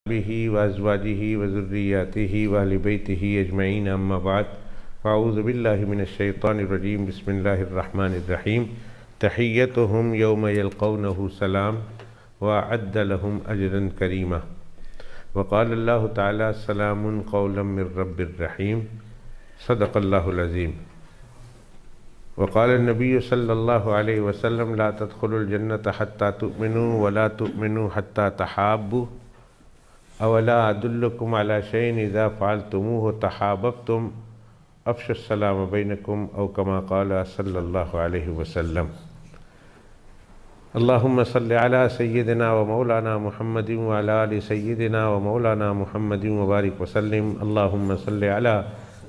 به وازواجه وذرياته واهل بيته اجمعين اما بعد فاعوذ بالله من الشيطان الرجيم بسم الله الرحمن الرحيم تحيتهم يوم يلقونه سلام واعد لهم اجرا كريما وقال الله تعالى سلام قولا من رب الرحيم صدق الله العظيم وقال النبي صلى الله عليه وسلم لا تدخلوا الجنة حتى تؤمنوا ولا تؤمنوا حتى تحابوا اولا ادلکم علی شیء اذا فعلتموه تحاببتم افشوا السلام بینکم او کما قال صلی اللہ علیہ وسلم اللہم صل علی سیدنا و مولانا محمد وعلی آل سیدنا و مولانا محمد وبارک وسلم اللہم صل علی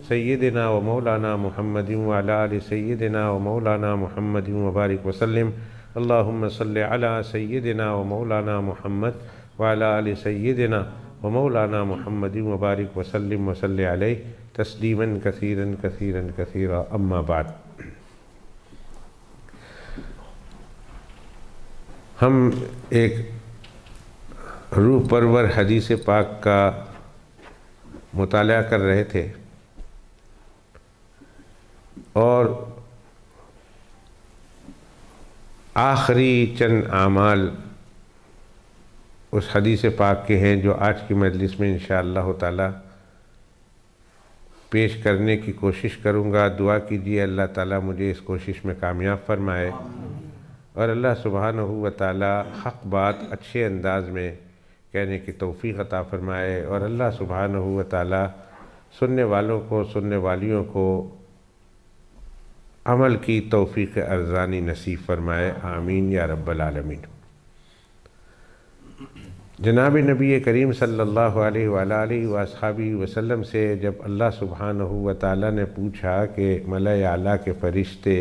سیدنا و مولانا محمد وعلی آل سیدنا و مولانا محمد وبارک وسلم اللہم صل علی سیدنا و مولانا محمد وعلى آل سيدنا ومولانا محمد وبارك وسلم وصل عليه تسليما كثيرا كثيرا كثيرا اما بعد ہم ایک روح پرور حدیث پاک کا مطالعہ کر رہے تھے اور آخری چند اعمال اس حدیث پاک کے ہیں جو آج کی مجلس میں انشاءاللہ تعالی پیش کرنے کی کوشش کروں گا۔ دعا کیجیے اللہ تعالی مجھے اس کوشش میں کامیاب فرمائے اور اللہ سبحانہ و تعالی حق بات اچھے انداز میں کہنے کی توفیق عطا فرمائے اور اللہ سبحانہ و تعالی سننے والوں کو سننے والیوں کو عمل کی توفیق ارزانی نصیب فرمائے، آمین یا رب العالمین۔ جناب نبی کریم صلی اللہ علیہ وآلہ وصحبہ وسلم سے جب اللہ سبحانہ و تعالی نے پوچھا کہ ملائے اعلیٰ کے فرشتے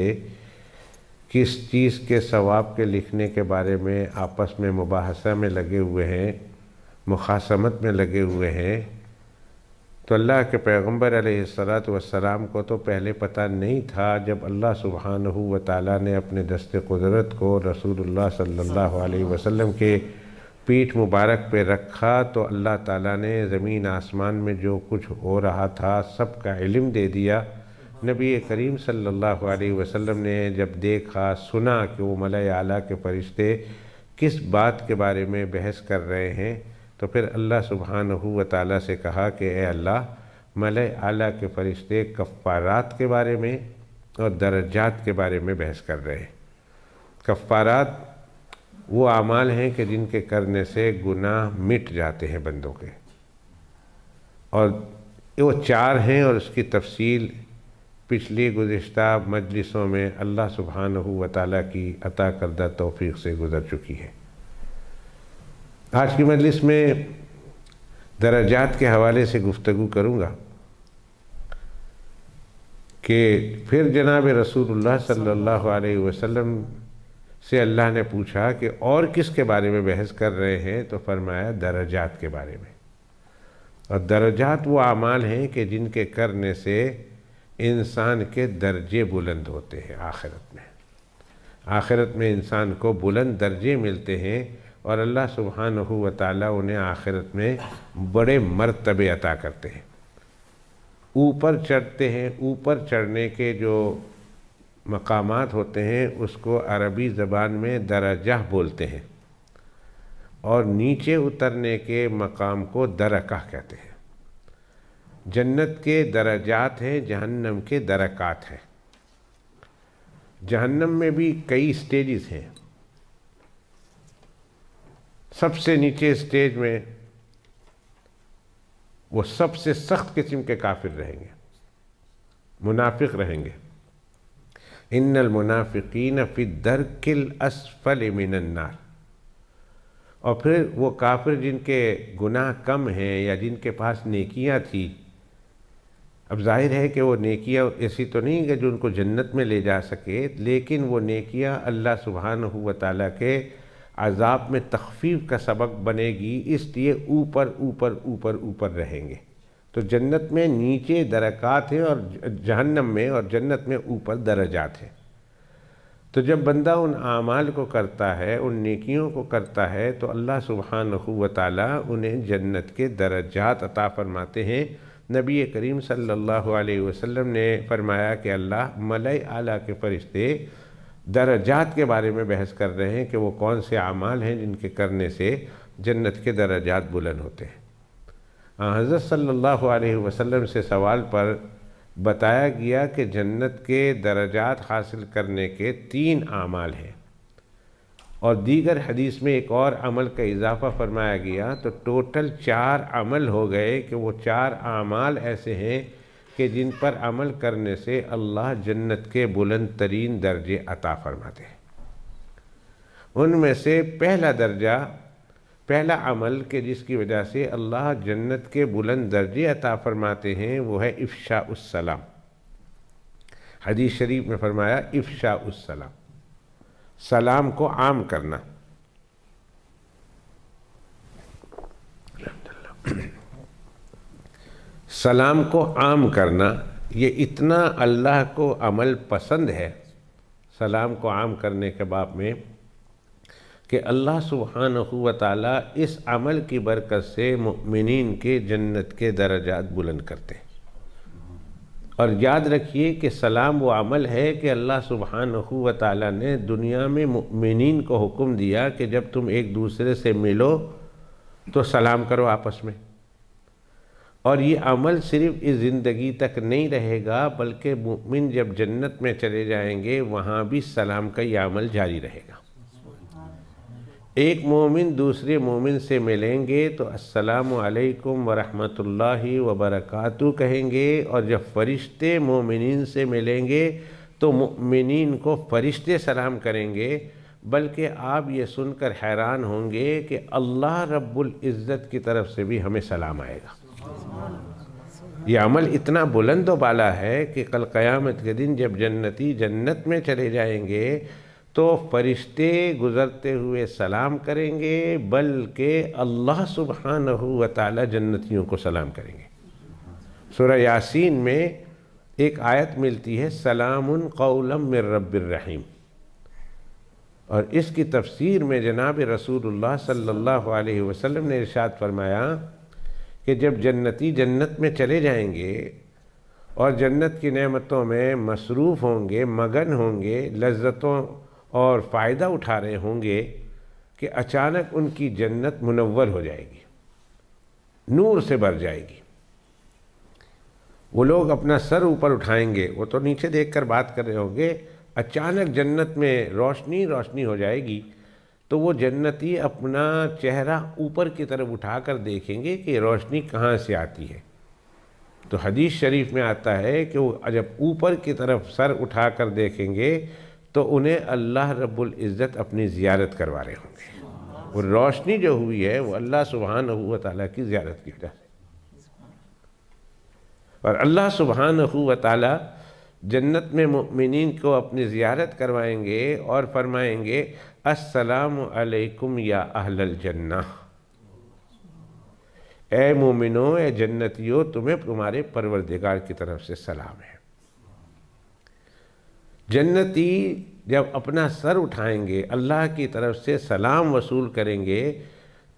کس چیز کے ثواب کے لکھنے کے بارے میں آپس میں مباحثہ میں لگے ہوئے ہیں، مخاصمت میں لگے ہوئے ہیں، تو اللہ کے پیغمبر علیہ السلام کو تو پہلے پتہ نہیں تھا۔ جب اللہ سبحانہ و تعالی نے اپنے دست قدرت کو رسول اللہ صلی اللہ علیہ وسلم کے پیٹھ مبارک پہ رکھا تو اللہ تعالیٰ نے زمین آسمان میں جو کچھ ہو رہا تھا سب کا علم دے دیا۔ نبی کریم صلی اللہ علیہ وسلم نے جب دیکھا سنا کہ وہ ملائے اعلیٰ کے فرشتے کس بات کے بارے میں بحث کر رہے ہیں تو پھر اللہ سبحانہ و تعالیٰ سے کہا کہ اے اللہ، ملائے اعلیٰ کے فرشتے کفارات کے بارے میں اور درجات کے بارے میں بحث کر رہے ہیں۔ کفارات وہ اعمال ہیں کہ جن کے کرنے سے گناہ مٹ جاتے ہیں بندوں کے، اور وہ چار ہیں اور اس کی تفصیل پچھلی گزشتہ مجلسوں میں اللہ سبحانہ و تعالیٰ کی عطا کردہ توفیق سے گزر چکی ہے۔ آج کی مجلس میں درجات کے حوالے سے گفتگو کروں گا کہ پھر جناب رسول اللہ صلی اللہ علیہ وسلم سے اللہ نے پوچھا کہ اور کس کے بارے میں بحث کر رہے ہیں تو فرمایا درجات کے بارے میں، اور درجات وہ اعمال ہیں کہ جن کے کرنے سے انسان کے درجے بلند ہوتے ہیں۔ آخرت میں انسان کو بلند درجے ملتے ہیں اور اللہ سبحانہ و تعالیٰ انہیں آخرت میں بڑے مرتبے عطا کرتے ہیں، اوپر چڑھتے ہیں۔ اوپر چڑھنے کے جو مقامات ہوتے ہیں اس کو عربی زبان میں درجہ بولتے ہیں، اور نیچے اترنے کے مقام کو درکہ کہتے ہیں۔ جنت کے درجات ہیں، جہنم کے درکات ہیں۔ جہنم میں بھی کئی سٹیجز ہیں۔ سب سے نیچے سٹیج میں وہ سب سے سخت قسم کے کافر رہیں گے، منافق رہیں گے۔ ان المنافقین فی الدرک الاسفل من النار، اور پھر وہ کافر جن کے گناہ کم ہیں یا جن کے پاس نیکیاں تھی، اب ظاہر ہے کہ وہ نیکیاں ایسی تو نہیں کہ جو ان کو جنت میں لے جا سکے، لیکن وہ نیکیاں اللہ سبحانہ و تعالیٰ کے عذاب میں تخفیف کا سبب بنے گی، اس لیے اوپر اوپر اوپر اوپر رہیں گے۔ تو جنت میں نیچے درکات ہیں اور جہنم میں اور جنت میں اوپر درجات ہیں۔ تو جب بندہ ان اعمال کو کرتا ہے، ان نیکیوں کو کرتا ہے، تو اللہ سبحانہ و تعالیٰ انہیں جنت کے درجات عطا فرماتے ہیں۔ نبی کریم صلی اللہ علیہ وسلم نے فرمایا کہ اللہ ملائے اعلیٰ کے فرشتے درجات کے بارے میں بحث کر رہے ہیں کہ وہ کون سے اعمال ہیں جن کے کرنے سے جنت کے درجات بلند ہوتے ہیں۔ حضرت صلی اللہ علیہ وسلم سے سوال پر بتایا گیا کہ جنت کے درجات حاصل کرنے کے 3 اعمال ہیں، اور دیگر حدیث میں ایک اور عمل کا اضافہ فرمایا گیا، تو ٹوٹل 4 عمل ہو گئے کہ وہ 4 اعمال ایسے ہیں کہ جن پر عمل کرنے سے اللہ جنت کے بلند ترین درجے عطا فرماتے ہیں۔ ان میں سے پہلا عمل کہ جس کی وجہ سے اللہ جنت کے بلند درجے عطا فرماتے ہیں وہ ہے افشاء السلام۔ حدیث شریف میں فرمایا افشاء السلام، سلام کو عام کرنا۔ سلام کو عام کرنا یہ اتنا اللہ کو عمل پسند ہے سلام کو عام کرنے کے باب میں کہ اللہ سبحانہ و تعالیٰ اس عمل کی برکت سے مؤمنین کے جنت کے درجات بلند کرتے ہیں۔ اور یاد رکھیے کہ سلام وہ عمل ہے کہ اللہ سبحانہ و تعالیٰ نے دنیا میں مؤمنین کو حکم دیا کہ جب تم ایک دوسرے سے ملو تو سلام کرو آپس میں، اور یہ عمل صرف اس زندگی تک نہیں رہے گا بلکہ مؤمن جب جنت میں چلے جائیں گے وہاں بھی سلام کا یہ عمل جاری رہے گا۔ ایک مومن دوسرے مومن سے ملیں گے تو السلام علیکم ورحمۃ اللہ وبرکاتہ کہیں گے، اور جب فرشتے مومنین سے ملیں گے تو مؤمنین کو فرشتے سلام کریں گے، بلکہ آپ یہ سن کر حیران ہوں گے کہ اللہ رب العزت کی طرف سے بھی ہمیں سلام آئے گا۔ یہ عمل اتنا بلند و بالا ہے کہ کل قیامت کے دن جب جنتی جنت میں چلے جائیں گے تو فرشتے گزرتے ہوئے سلام کریں گے، بلکہ اللہ سبحانہ و تعالی جنتیوں کو سلام کریں گے۔ سورہ یاسین میں ایک آیت ملتی ہے سلام قولا من رب الرحیم، اور اس کی تفسیر میں جناب رسول اللہ صلی اللہ علیہ وسلم نے ارشاد فرمایا کہ جب جنتی جنت میں چلے جائیں گے اور جنت کی نعمتوں میں مصروف ہوں گے، مگن ہوں گے، لذتوں اور فائدہ اٹھا رہے ہوں گے کہ اچانک ان کی جنت منور ہو جائے گی، نور سے بھر جائے گی۔ وہ لوگ اپنا سر اوپر اٹھائیں گے، وہ تو نیچے دیکھ کر بات کر رہے ہوں گے، اچانک جنت میں روشنی روشنی ہو جائے گی، تو وہ جنتی اپنا چہرہ اوپر کی طرف اٹھا کر دیکھیں گے کہ روشنی کہاں سے آتی ہے۔ تو حدیث شریف میں آتا ہے کہ وہ جب اوپر کی طرف سر اٹھا کر دیکھیں گے تو انہیں اللہ رب العزت اپنی زیارت کروا رہے ہوں گے۔ وہ روشنی جو ہوئی ہے وہ اللہ سبحانہ و تعالیٰ کی زیارت کی وجہ سے، اور اللہ سبحانہ و تعالیٰ جنت میں مؤمنین کو اپنی زیارت کروائیں گے اور فرمائیں گے السلام علیکم یا اہل الجنہ، اے مومنو، اے جنتیو، تمہیں تمہارے پروردگار کی طرف سے سلام ہے۔ جنتی جب اپنا سر اٹھائیں گے، اللہ کی طرف سے سلام وصول کریں گے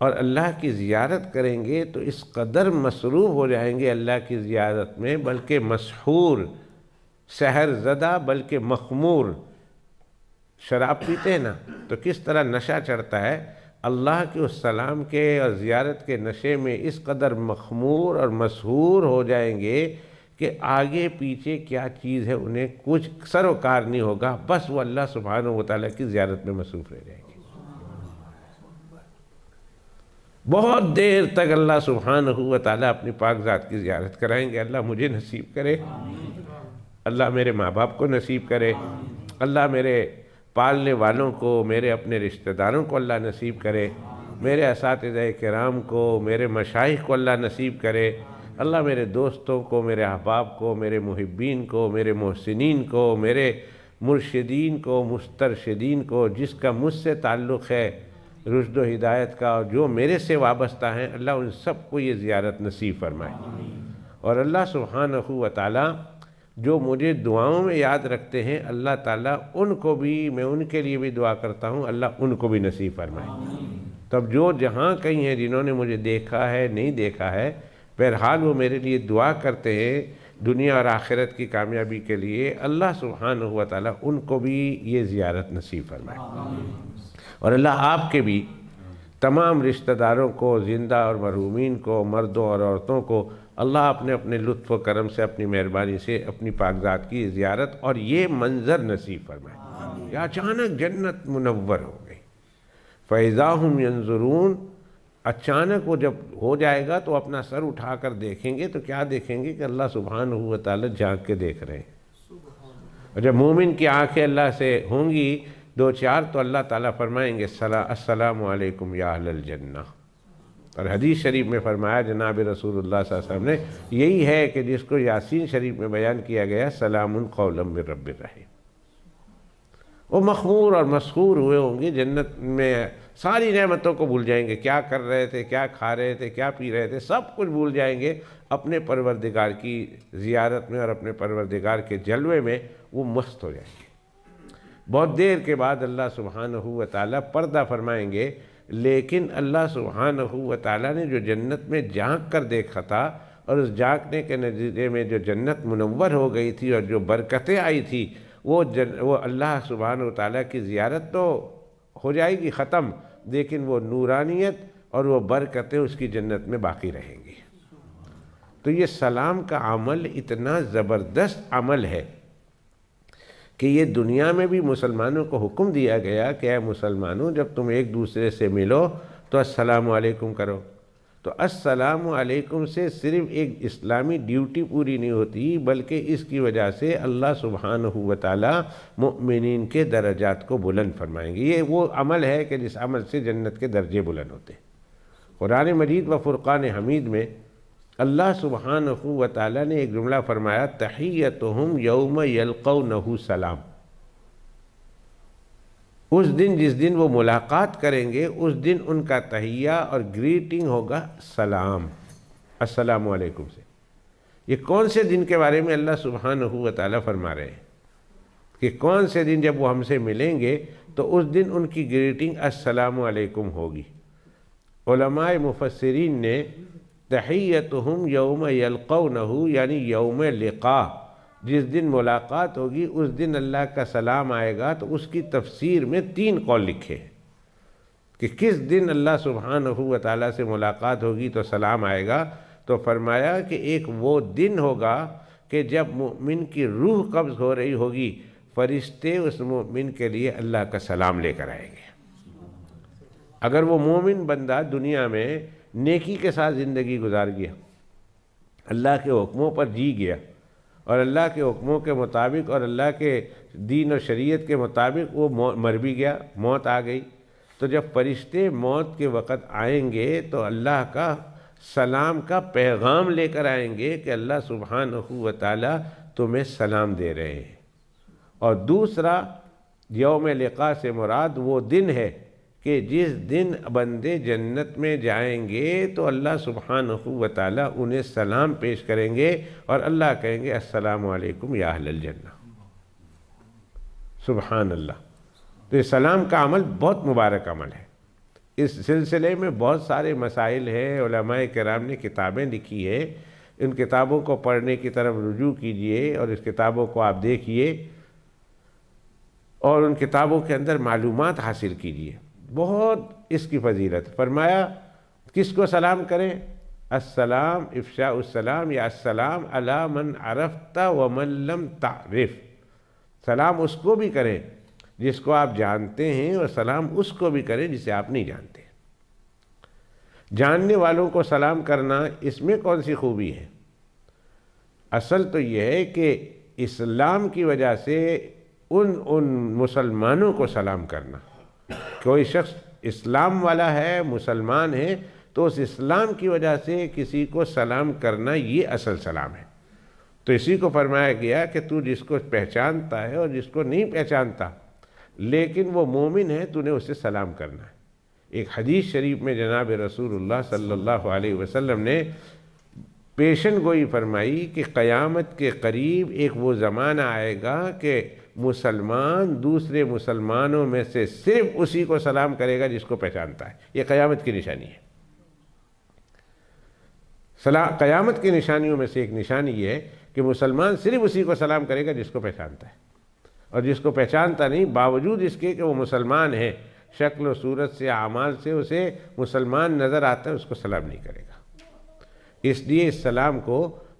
اور اللہ کی زیارت کریں گے تو اس قدر مصروف ہو جائیں گے اللہ کی زیارت میں، بلکہ مسحور، سحر زدہ، بلکہ مخمور۔ شراب پیتے ہیں نا تو کس طرح نشہ چڑھتا ہے، اللہ کے اس سلام کے اور زیارت کے نشے میں اس قدر مخمور اور مسحور ہو جائیں گے کہ آگے پیچھے کیا چیز ہے انہیں کچھ سر و کار نہیں ہوگا، بس وہ اللہ سبحانہ و تعالیٰ کی زیارت میں مصروف رہ جائیں گے۔ بہت دیر تک اللہ سبحانہ و تعالیٰ اپنی پاک ذات کی زیارت کرائیں گے۔ اللہ مجھے نصیب کرے، اللہ میرے ماں باپ کو نصیب کرے، اللہ میرے پالنے والوں کو، میرے اپنے رشتہ داروں کو اللہ نصیب کرے، میرے اساتذہ کرام کو، میرے مشائخ کو اللہ نصیب کرے، اللہ میرے دوستوں کو، میرے احباب کو، میرے محبین کو، میرے محسنین کو، میرے مرشدین کو، مسترشدین کو، جس کا مجھ سے تعلق ہے رشد و ہدایت کا اور جو میرے سے وابستہ ہیں، اللہ ان سب کو یہ زیارت نصیب فرمائے۔ اور اللہ سبحانہ و تعالیٰ جو مجھے دعاؤں میں یاد رکھتے ہیں اللہ تعالیٰ ان کو بھی، میں ان کے لیے بھی دعا کرتا ہوں، اللہ ان کو بھی نصیب فرمائے۔ تب جو جہاں کہیں ہیں جنہوں نے مجھے دیکھا ہے نہیں دیکھا ہے، بہرحال وہ میرے لیے دعا کرتے ہیں دنیا اور آخرت کی کامیابی کے لیے، اللہ سبحانہ و تعالیٰ ان کو بھی یہ زیارت نصیب فرمائے۔ اور اللہ آپ کے بھی تمام رشتہ داروں کو، زندہ اور مرحومین کو، مردوں اور عورتوں کو اللہ اپنے لطف و کرم سے، اپنی مہربانی سے اپنی پاکزات کی زیارت اور یہ منظر نصیب فرمائے کہ اچانک جنت منور ہو گئی۔ فَإِذَا هُمْ يَنظُرُونَ، اچانک وہ جب ہو جائے گا تو اپنا سر اٹھا کر دیکھیں گے تو کیا دیکھیں گے کہ اللہ سبحانہ و تعالیٰ جھانک کے دیکھ رہے ہیں۔ اور جب مومن کی آنکھیں اللہ سے ہوں گی دو چار تو اللہ تعالیٰ فرمائیں گے السلام علیکم یا اہل الجنہ۔ اور حدیث شریف میں فرمایا جناب رسول اللہ صلی اللہ علیہ وسلم نے، یہی ہے کہ جس کو یاسین شریف میں بیان کیا گیا سلام قولا من رب الرحیم۔ وہ مخمور اور مسحور ہوئے ہوں گے جنت میں، ساری نعمتوں کو بھول جائیں گے، کیا کر رہے تھے، کیا کھا رہے تھے، کیا پی رہے تھے، سب کچھ بھول جائیں گے، اپنے پروردگار کی زیارت میں اور اپنے پروردگار کے جلوے میں وہ مست ہو جائیں گے۔ بہت دیر کے بعد اللہ سبحانہ و تعالیٰ پردہ فرمائیں گے، لیکن اللہ سبحانہ و تعالیٰ نے جو جنت میں جھانک کر دیکھا تھا اور اس جھانکنے کے نتیجے میں جو جنت منور ہو گئی تھی اور جو برکتیں آئی تھی، وہ اللہ سبحانہ و تعالیٰ کی زیارت تو ہو جائے گی ختم، لیکن وہ نورانیت اور وہ برکتیں اس کی جنت میں باقی رہیں گی۔ تو یہ سلام کا عمل اتنا زبردست عمل ہے کہ یہ دنیا میں بھی مسلمانوں کو حکم دیا گیا کہ اے مسلمانوں، جب تم ایک دوسرے سے ملو تو السلام علیکم کرو۔ تو السلام علیکم سے صرف ایک اسلامی ڈیوٹی پوری نہیں ہوتی، بلکہ اس کی وجہ سے اللہ سبحانہ و تعالیٰ مؤمنین کے درجات کو بلند فرمائیں گے۔ یہ وہ عمل ہے کہ جس عمل سے جنت کے درجے بلند ہوتے ہیں۔ قرآن مجید و فرقان حمید میں اللہ سبحانہ و تعالیٰ نے ایک جملہ فرمایا، تحیتہم یوم یلقونہ سلام۔ اس دن جس دن وہ ملاقات کریں گے اس دن ان کا تحیہ اور گریٹنگ ہوگا سلام، السلام علیکم سے۔ یہ کون سے دن کے بارے میں اللہ سبحانہ و تعالیٰ فرما رہے ہیں کہ کون سے دن جب وہ ہم سے ملیں گے تو اس دن ان کی گریٹنگ السلام علیکم ہوگی۔ علماء مفسرین نے تحیتہم یوم یلقونہ یعنی یوم لقاء، جس دن ملاقات ہوگی اس دن اللہ کا سلام آئے گا، تو اس کی تفسیر میں 3 قول لکھے ہیں کہ کس دن اللہ سبحانہ و تعالیٰ سے ملاقات ہوگی تو سلام آئے گا۔ تو فرمایا کہ ایک وہ دن ہوگا کہ جب مومن کی روح قبض ہو رہی ہوگی، فرشتے اس مومن کے لیے اللہ کا سلام لے کر آئیں گے۔ اگر وہ مومن بندہ دنیا میں نیکی کے ساتھ زندگی گزار گیا، اللہ کے حکموں پر جی گیا اور اللہ کے حکموں کے مطابق اور اللہ کے دین و شریعت کے مطابق وہ مر بھی گیا، موت آ گئی، تو جب فرشتے موت کے وقت آئیں گے تو اللہ کا سلام کا پیغام لے کر آئیں گے کہ اللہ سبحانہ و تعالیٰ تمہیں سلام دے رہے ہیں۔ اور دوسرا، یوم لقاء سے مراد وہ دن ہے کہ جس دن بندے جنت میں جائیں گے تو اللہ سبحانہ و تعالیٰ انہیں سلام پیش کریں گے اور اللہ کہیں گے السلام علیکم یا اہل الجنہ۔ سبحان اللہ۔ تو یہ سلام کا عمل بہت مبارک عمل ہے۔ اس سلسلے میں بہت سارے مسائل ہیں، علماء کرام نے کتابیں لکھی ہے، ان کتابوں کو پڑھنے کی طرف رجوع کیجئے اور اس کتابوں کو آپ دیکھیے اور ان کتابوں کے اندر معلومات حاصل کیجئے۔ بہت اس کی فضیلت۔ فرمایا کس کو سلام کریں؟ السلام افشاء السلام یا السلام علی من عرفت ومن لم تعرف۔ سلام اس کو بھی کریں جس کو آپ جانتے ہیں اور سلام اس کو بھی کریں جسے آپ نہیں جانتے۔ جاننے والوں کو سلام کرنا، اس میں کون سی خوبی ہے؟ اصل تو یہ ہے کہ اسلام کی وجہ سے ان مسلمانوں کو سلام کرنا۔ کوئی شخص اسلام والا ہے، مسلمان ہے، تو اس اسلام کی وجہ سے کسی کو سلام کرنا یہ اصل سلام ہے۔ تو اسی کو فرمایا گیا کہ تو جس کو پہچانتا ہے اور جس کو نہیں پہچانتا لیکن وہ مومن ہے، تو نے اسے سلام کرنا ہے۔ ایک حدیث شریف میں جناب رسول اللہ صلی اللہ علیہ وسلم نے پیشن گوئی فرمائی کہ قیامت کے قریب ایک وہ زمانہ آئے گا کہ مسلمان دوسرے مسلمانوں میں سے صرف اسی کو سلام کرے گا جس کو پہچانتا ہے۔ یہ قیامت کی نشانی ہے۔ قیامت کی نشانیوں میں سے ایک نشانی یہ ہے کہ مسلمان صرف اسی کو سلام کرے گا جس کو پہچانتا ہے، اور جس کو پہچانتا نہیں باوجود اس کے کہ وہ مسلمان ہے، شکل و صورت سے اعمال سے اسے مسلمان نظر آتا ہے، اس کو سلام نہیں کرے گا۔ اس لیے اس سلام کو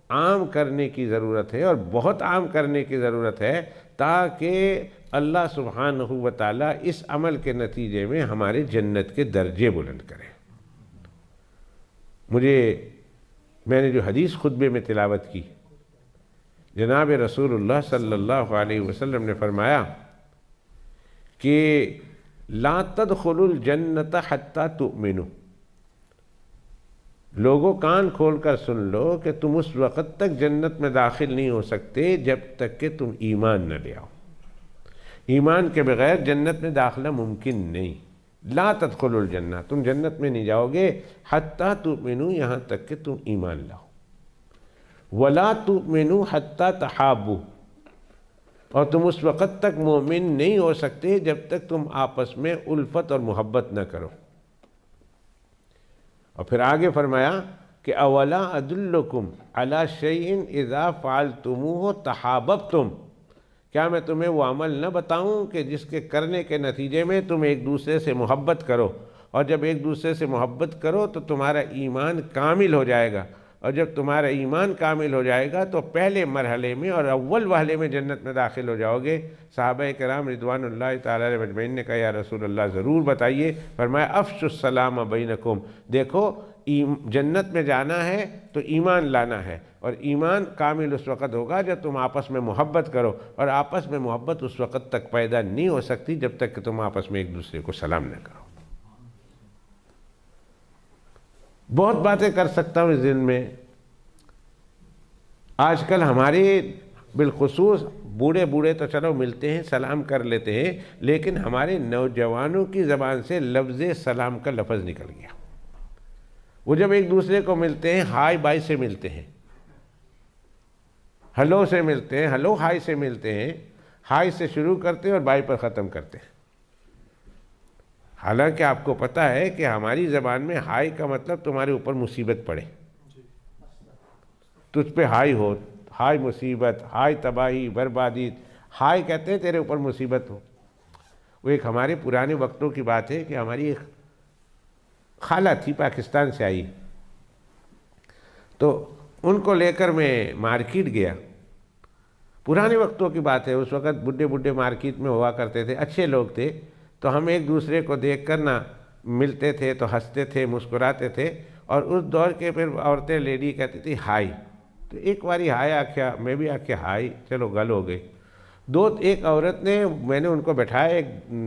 عام کرنے کی ضرورت ہے، اور بہت عام کرنے کی ضرورت ہے، تاکہ اللہ سبحانہ و تعالیٰ اس عمل کے نتیجے میں ہمارے جنت کے درجے بلند کرے۔ میں نے جو حدیث خطبے میں تلاوت کی، جناب رسول اللہ صلی اللہ علیہ وسلم نے فرمایا کہ لا تدخلوا الجنت حتی تؤمنوا، لوگوں کان کھول کر سن لو کہ تم اس وقت تک جنت میں داخل نہیں ہو سکتے جب تک کہ تم ایمان نہ لے آؤ۔ ایمان کے بغیر جنت میں داخلہ ممکن نہیں۔ لا تدخلوا الجنہ، تم جنت میں نہیں جاؤ گے حتی تؤمنوا، یہاں تک کہ تم ایمان لاؤ۔ ولا تؤمنوا حتی تحابوا، اور تم اس وقت تک مومن نہیں ہو سکتے جب تک تم آپس میں الفت اور محبت نہ کرو۔ اور پھر آگے فرمایا کہ اولا ادلکم علی شیء اذا فعلتموہ تحاببتم، کیا میں تمہیں وہ عمل نہ بتاؤں کہ جس کے کرنے کے نتیجے میں تم ایک دوسرے سے محبت کرو، اور جب ایک دوسرے سے محبت کرو تو تمہارا ایمان کامل ہو جائے گا، اور جب تمہارا ایمان کامل ہو جائے گا تو پہلے مرحلے میں اور اول وہلے میں جنت میں داخل ہو جاؤ گے۔ صحابہ کرام رضوان اللہ تعالیٰ علیہ مجمعین نے کہا یا رسول اللہ ضرور بتائیے۔ فرمایا افشوا السلام بینکم، دیکھو جنت میں جانا ہے تو ایمان لانا ہے، اور ایمان کامل اس وقت ہوگا جب تم آپس میں محبت کرو، اور آپس میں محبت اس وقت تک پیدا نہیں ہو سکتی جب تک کہ تم آپس میں ایک دوسرے کو سلام نہ کرو۔ بہت باتیں کر سکتا ہوں اس دن میں، آج کل ہمارے بالخصوص بوڑھے تو چلو ملتے ہیں سلام کر لیتے ہیں، لیکن ہمارے نوجوانوں کی زبان سے لفظ سلام کا لفظ نکل گیا۔ وہ جب ایک دوسرے کو ملتے ہیں ہائی بائی سے ملتے ہیں، ہلو سے ملتے ہیں، ہلو ہائی سے ملتے ہیں، ہائی سے شروع کرتے ہیں اور بائی پر ختم کرتے ہیں۔ حالانکہ آپ کو پتہ ہے کہ ہماری زبان میں ہائی کا مطلب تمہارے اوپر مصیبت پڑے، تجھ پہ ہائی ہو، ہائی مصیبت، ہائی تباہی بربادی، ہائی کہتے ہیں تیرے اوپر مصیبت ہو۔ وہ ایک ہمارے پرانے وقتوں کی بات ہے کہ ہماری ایک خالہ تھی پاکستان سے آئی، تو ان کو لے کر میں مارکیٹ گیا۔ پرانے وقتوں کی بات ہے، اس وقت بڈھے مارکیٹ میں ہوا کرتے تھے، اچھے لوگ تھے، تو ہم ایک دوسرے کو دیکھ کر نہ ملتے تھے تو ہنستے تھے، مسکراتے تھے، اور اس دور کے پھر عورتیں لیڈی کہتی تھی ہائی، تو ایک باری ہائی آکھیا، میں بھی آکھیا ہائی، چلو گل ہو گئی۔ ایک عورت نے، میں نے ان کو بٹھایا ایک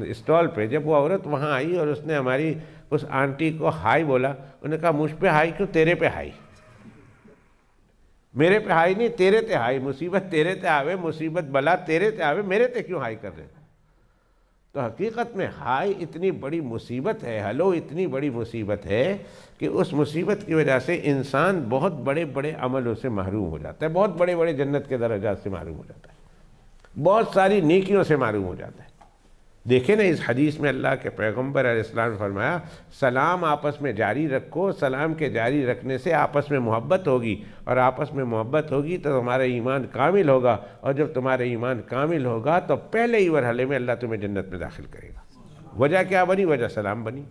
اسٹال پہ، جب وہ عورت وہاں آئی اور اس نے ہماری اس آنٹی کو ہائی بولا، انہوں نے کہا مجھ پہ ہائی کیوں، تیرے پہ ہائی، میرے پہ ہائی نہیں، تیرے تے ہائی، مصیبت تیرے تے آوے، مصیبت بلا تیرے تے آوے، میرے تے کیوں ہائی کر رہے ہیں؟ تو حقیقت میں ہائی اتنی بڑی مصیبت ہے، ہلو اتنی بڑی مصیبت ہے کہ اس مصیبت کی وجہ سے انسان بہت بڑے بڑے عملوں سے محروم ہو جاتا ہے، بہت بڑے بڑے جنت کے درجات سے محروم ہو جاتا ہے، بہت ساری نیکیوں سے محروم ہو جاتا ہے۔ دیکھیں نا اس حدیث میں اللہ کے پیغمبر علیہ السلام نے فرمایا سلام آپس میں جاری رکھو، سلام کے جاری رکھنے سے آپس میں محبت ہوگی، اور آپس میں محبت ہوگی تو تمہارا ایمان کامل ہوگا، اور جب تمہارا ایمان کامل ہوگا تو پہلے ہی مرحلے میں اللہ تمہیں جنت میں داخل کرے گا۔ وجہ کیا بنی؟ وجہ سلام بنی۔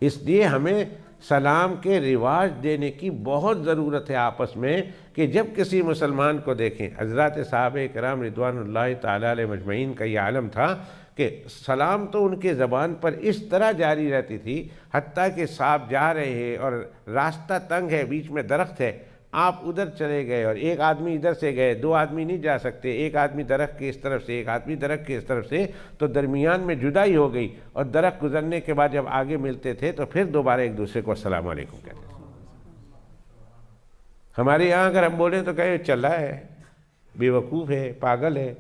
اس لیے ہمیں سلام کے رواج دینے کی بہت ضرورت ہے آپس میں، کہ جب کسی مسلمان کو دیکھیں، حضرات صحابہ کرام رضوان اللہ تعالیٰ علیہ مجمعین کا یہ عالم تھا کہ سلام تو ان کے زبان پر اس طرح جاری رہتی تھی، حتیٰ کہ صاحب جا رہے ہیں اور راستہ تنگ ہے، بیچ میں درخت ہے، آپ ادھر چلے گئے اور ایک آدمی ادھر سے گئے، دو آدمی نہیں جا سکتے، ایک آدمی درخت کے اس طرف سے، ایک آدمی درخت کے اس طرف سے، تو درمیان میں جدائی ہو گئی، اور درخت گزرنے کے بعد جب آگے ملتے تھے تو پھر دوبارہ ایک دوسرے کو السلام علیکم کہتے تھے۔ ہمارے یہاں اگر ہم بولیں تو کہے چلا ہے، بے وقوف ہے، پاگل ہے،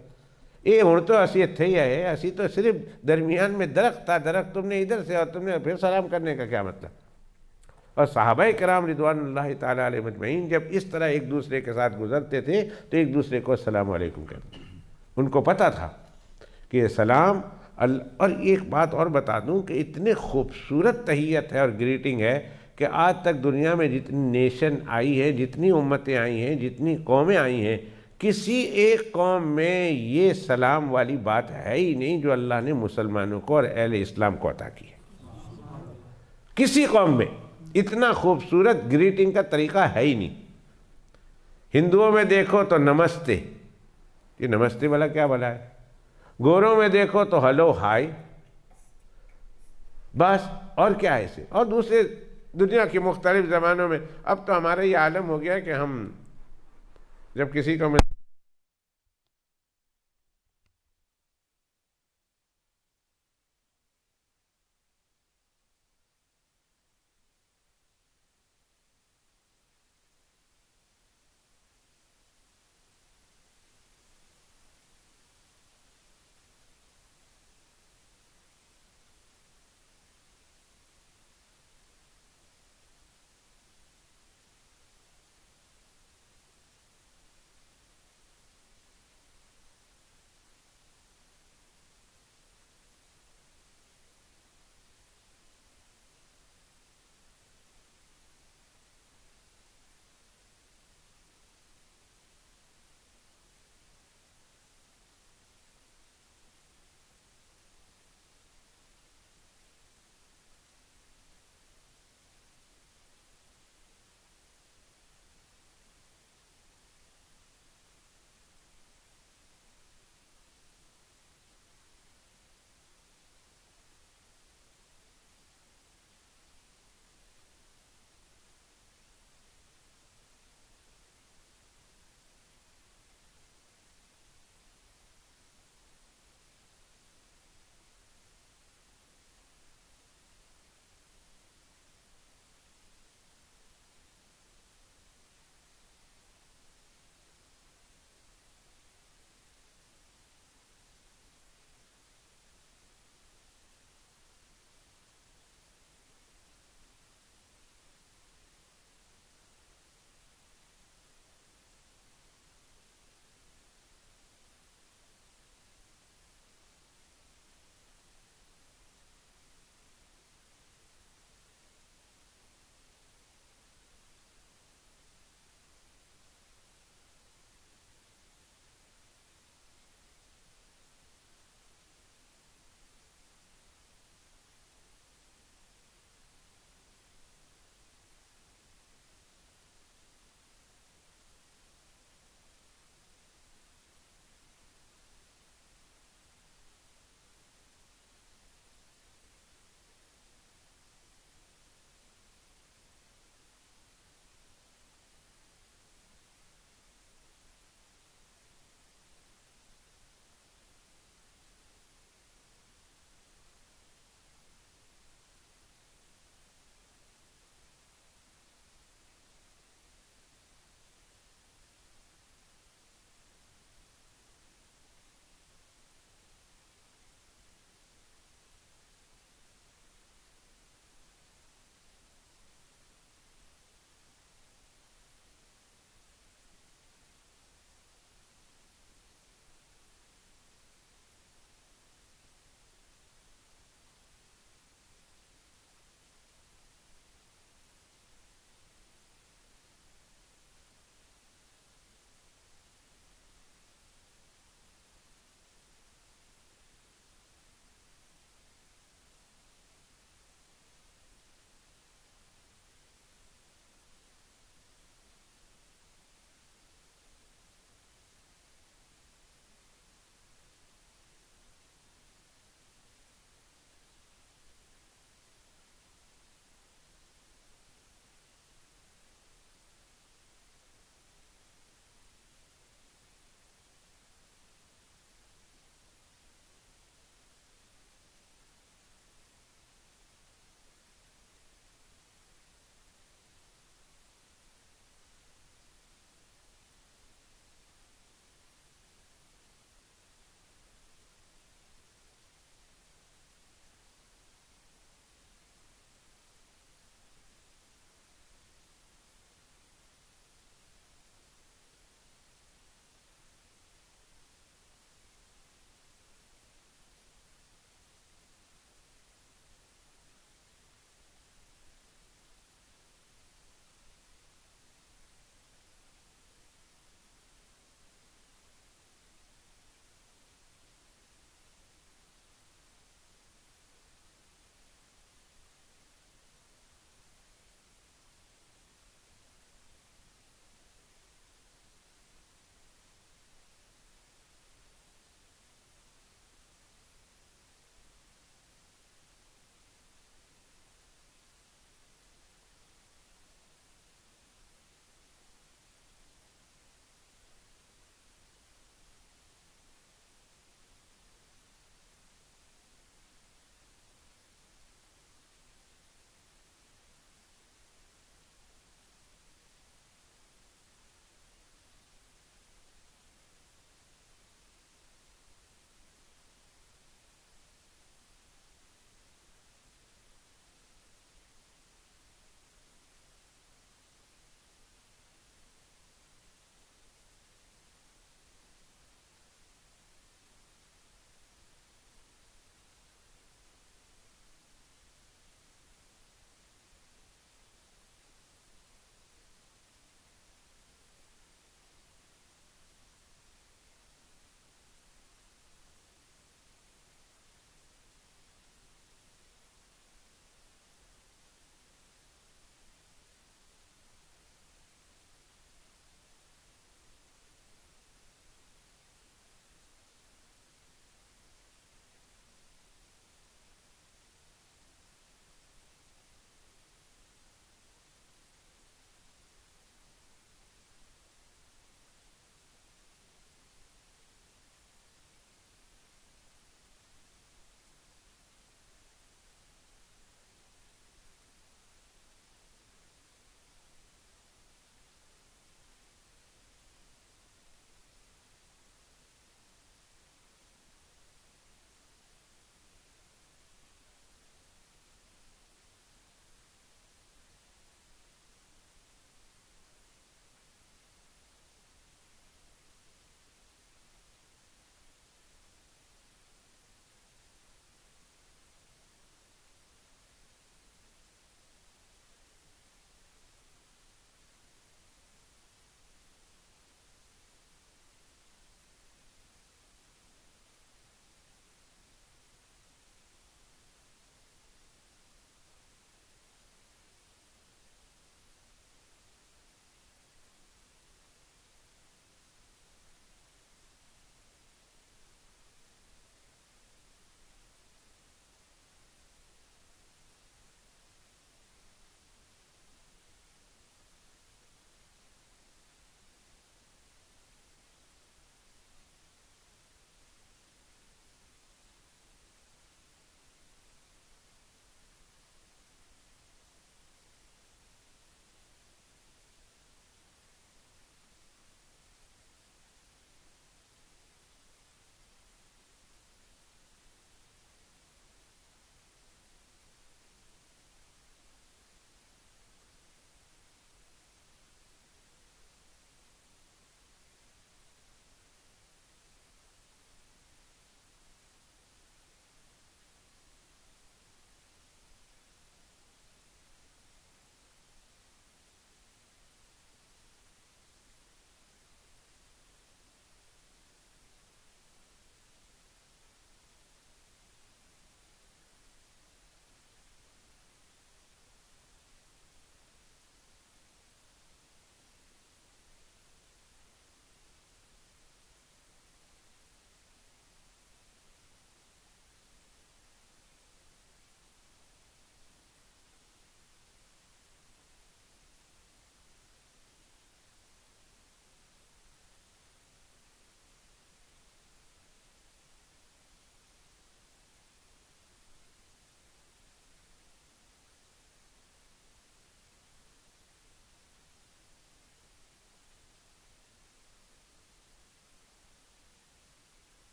ہوں تو اسی اتھے ہی ہے، اسی تو صرف درمیان میں درخت تھا، درخت تم نے ادھر سے اور تم نے پھر سلام کرنے کا کیا مطلب؟ اور صحابہ کرام رضوان اللہ تعالیٰ علیہ مجمعین جب اس طرح ایک دوسرے کے ساتھ گزرتے تھے تو ایک دوسرے کو السلام علیکم کہتے تھے. ان کو پتہ تھا کہ یہ سلام. اور ایک بات اور بتا دوں کہ اتنے خوبصورت تحیت ہے اور گریٹنگ ہے کہ آج تک دنیا میں جتنی نیشن آئی ہے، جتنی امتیں آئی ہیں، جتنی قومیں آئی ہیں، کسی ایک قوم میں یہ سلام والی بات ہے ہی نہیں جو اللہ نے مسلمانوں کو اور اہل اسلام کو عطا کی ہے. کسی قوم میں اتنا خوبصورت گریٹنگ کا طریقہ ہے ہی نہیں. ہندوؤں میں دیکھو تو نمستے، یہ نمستے والا کیا بلا ہے. گوروں میں دیکھو تو ہلو ہائی، بس. اور کیا ہے اسے. اور دوسرے دنیا کے مختلف زبانوں میں اب تو ہمارا یہ عالم ہو گیا کہ ہم جب کسی کو